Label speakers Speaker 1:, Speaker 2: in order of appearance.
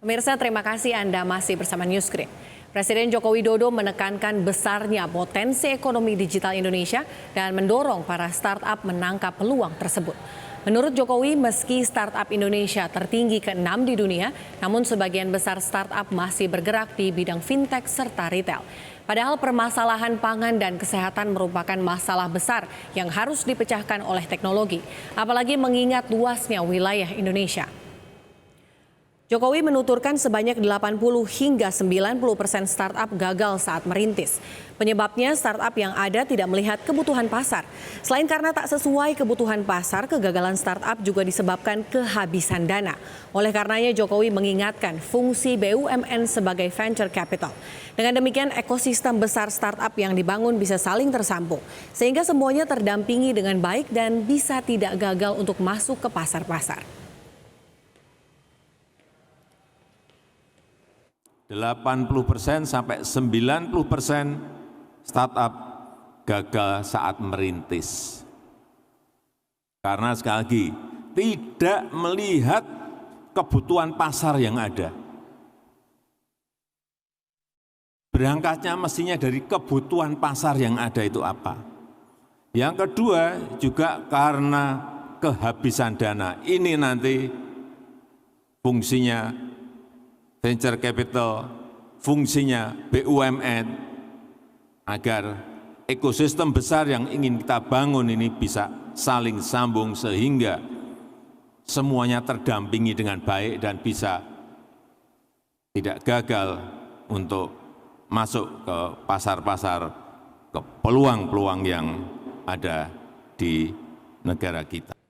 Speaker 1: Pemirsa, terima kasih Anda masih bersama Newscreen. Presiden Joko Widodo menekankan besarnya potensi ekonomi digital Indonesia dan mendorong para startup menangkap peluang tersebut. Menurut Jokowi, meski startup Indonesia tertinggi ke-6 di dunia, namun sebagian besar startup masih bergerak di bidang fintech serta retail. Padahal permasalahan pangan dan kesehatan merupakan masalah besar yang harus dipecahkan oleh teknologi, apalagi mengingat luasnya wilayah Indonesia. Jokowi menuturkan sebanyak 80 hingga 90% startup gagal saat merintis. Penyebabnya startup yang ada tidak melihat kebutuhan pasar. Selain karena tak sesuai kebutuhan pasar, kegagalan startup juga disebabkan kehabisan dana. Oleh karenanya Jokowi mengingatkan fungsi BUMN sebagai venture capital. Dengan demikian ekosistem besar startup yang dibangun bisa saling tersambung. Sehingga semuanya terdampingi dengan baik dan bisa tidak gagal untuk masuk ke pasar-pasar.
Speaker 2: 80% sampai 90% startup gagal saat merintis. Karena sekali lagi, tidak melihat kebutuhan pasar yang ada. Berangkatnya mestinya dari kebutuhan pasar yang ada itu apa. Yang kedua juga karena kehabisan dana. Ini nanti fungsinya venture capital, fungsinya BUMN, agar ekosistem besar yang ingin kita bangun ini bisa saling sambung sehingga semuanya terdampingi dengan baik dan bisa tidak gagal untuk masuk ke pasar-pasar, ke peluang-peluang yang ada di negara kita.